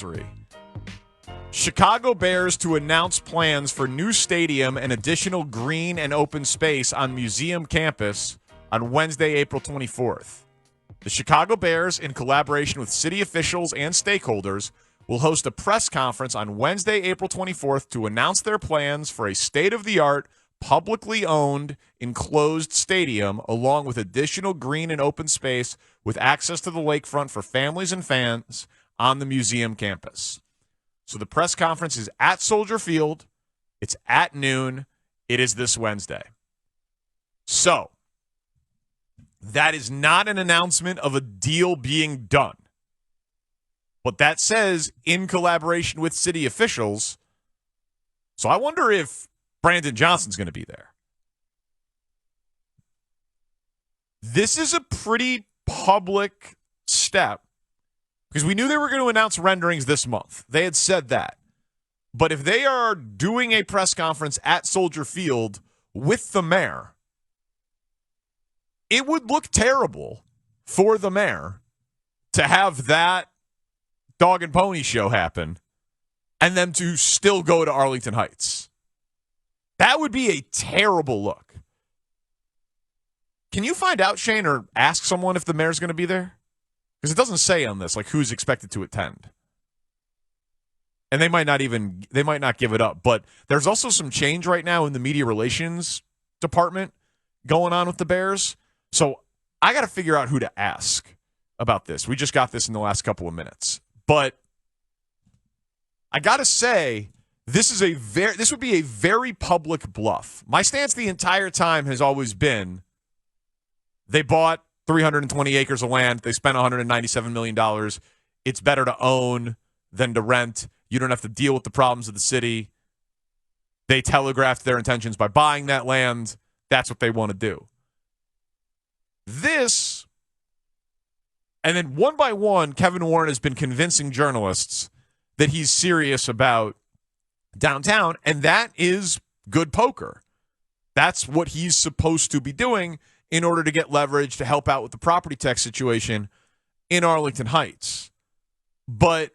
3. Chicago Bears to announce plans for new stadium and additional green and open space on museum campus on Wednesday, April 24th. The Chicago Bears, in collaboration with city officials and stakeholders, will host a press conference on Wednesday, April 24th to announce their plans for a state-of-the-art, publicly owned, enclosed stadium along with additional green and open space with access to the lakefront for families and fans on the museum campus. So the press conference is at Soldier Field. It's at noon. It is this Wednesday. So that is not an announcement of a deal being done. But that says in collaboration with city officials. So I wonder if Brandon Johnson's going to be there. This is a pretty public step because we knew they were going to announce renderings this month. They had said that. But if they are doing a press conference at Soldier Field with the mayor, it would look terrible for the mayor to have that dog and pony show happen and them to still go to Arlington Heights. That would be a terrible look. Can you find out, Shane, or ask someone if the mayor's going to be there? Because it doesn't say on this, like, who's expected to attend. And they might not give it up. But there's also some change right now in the media relations department going on with the Bears. So I got to figure out who to ask about this. We just got this in the last couple of minutes. But I got to say, this would be a very public bluff. My stance the entire time has always been they bought 320 acres of land. They spent $197 million. It's better to own than to rent. You don't have to deal with the problems of the city. They telegraphed their intentions by buying that land. That's what they want to do. This, and then one by one, Kevin Warren has been convincing journalists that he's serious about downtown, and that is good poker. That's what he's supposed to be doing in order to get leverage to help out with the property tax situation in Arlington Heights. But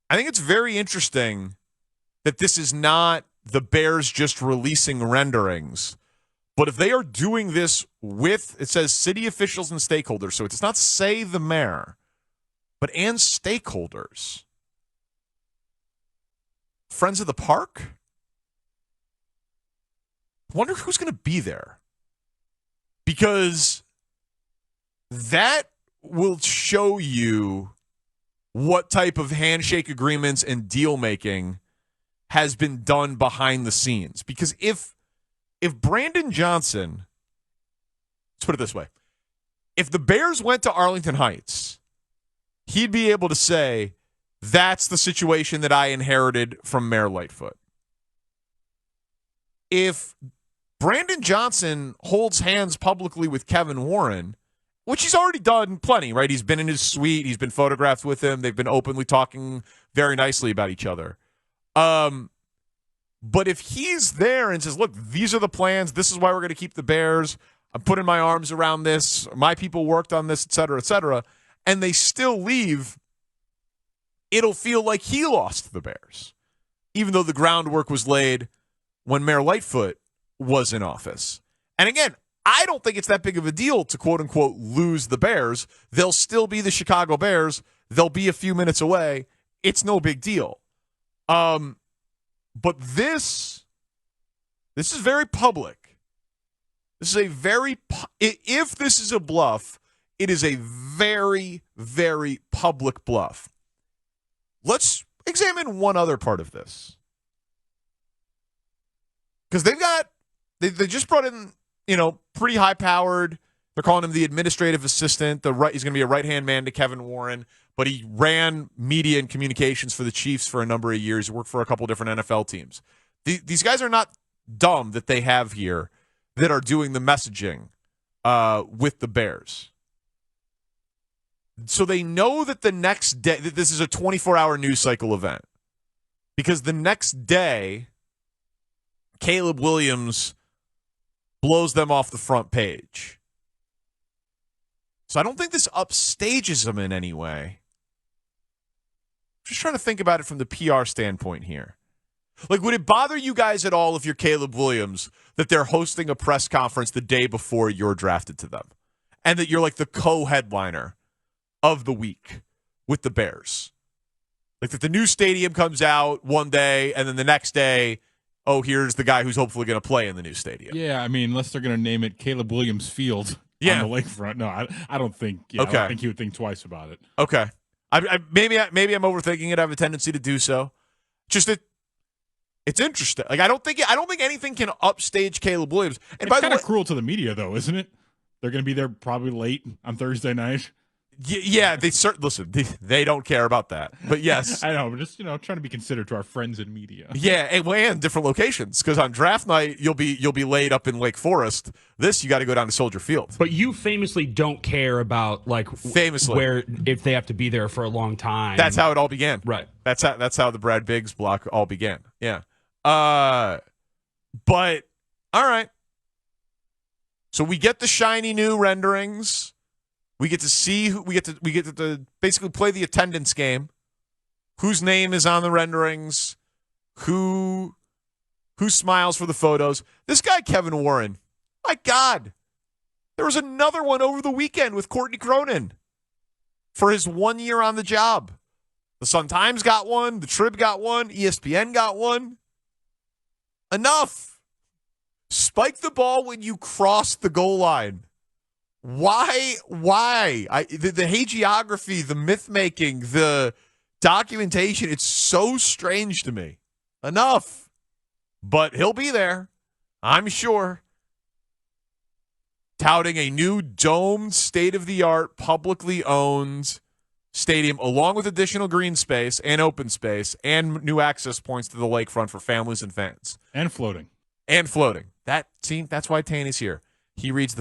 I think it's very interesting that this is not the Bears just releasing renderings. But if they are doing this with, it says city officials and stakeholders, so it does not say the mayor, and stakeholders. Friends of the Park? I wonder who's going to be there. Because that will show you what type of handshake agreements and deal making has been done behind the scenes. Because if Brandon Johnson, let's put it this way, if the Bears went to Arlington Heights, he'd be able to say, that's the situation that I inherited from Mayor Lightfoot. If Brandon Johnson holds hands publicly with Kevin Warren, which he's already done plenty, right? He's been in his suite. He's been photographed with him. They've been openly talking very nicely about each other. But if he's there and says, look, these are the plans. This is why we're going to keep the Bears. I'm putting my arms around this. My people worked on this, et cetera, and they still leave, it'll feel like he lost the Bears, even though the groundwork was laid when Mayor Lightfoot was in office. And again, I don't think it's that big of a deal to quote-unquote lose the Bears. They'll still be the Chicago Bears. They'll be a few minutes away. It's no big deal. But this is very public. This is a very if this is a bluff, it is a very, very public bluff. Let's examine one other part of this. Because they just brought in, pretty high-powered. They're calling him the administrative assistant. He's going to be a right-hand man to Kevin Warren, but he ran media and communications for the Chiefs for a number of years. He worked for a couple different NFL teams. These guys are not dumb that they have here that are doing the messaging with the Bears. So they know that the next day, that this is a 24-hour news cycle event. Because the next day, Caleb Williams blows them off the front page. So I don't think this upstages them in any way. just trying to think about it from the PR standpoint here. Like, would it bother you guys at all if you're Caleb Williams that they're hosting a press conference the day before you're drafted to them? And that you're like the co-headliner of the week with the Bears? Like that the new stadium comes out one day and then the next day, oh, here's the guy who's hopefully going to play in the new stadium. Yeah, I mean, unless they're going to name it Caleb Williams Field on the lakefront. No, I don't think. Yeah, okay. I don't think he would think twice about it. Okay. Maybe I'm overthinking it. I have a tendency to do so. Just that it's interesting. Like I don't think anything can upstage Caleb Williams. And it's kind of cruel to the media, though, isn't it? They're going to be there probably late on Thursday night. Yeah, they don't care about that. But yes, I know. But just trying to be considerate to our friends in media. Yeah, and different locations because on draft night you'll be laid up in Lake Forest. This you got to go down to Soldier Field. But you famously don't care about where if they have to be there for a long time. That's how it all began. Right. That's how the Brad Biggs block all began. Yeah. But all right. So we get the shiny new renderings. We get to see we get to basically play the attendance game. Whose name is on the renderings? Who smiles for the photos? This guy Kevin Warren. My God. There was another one over the weekend with Courtney Cronin for his 1 year on the job. The Sun-Times got one, the Trib got one, ESPN got one. Enough. Spike the ball when you cross the goal line. Why? The hagiography, the myth-making, the documentation, it's so strange to me. Enough. But he'll be there, I'm sure, touting a new domed, state-of-the-art, publicly owned stadium along with additional green space and open space and new access points to the lakefront for families and fans. And floating. That's why Taney's here. He reads the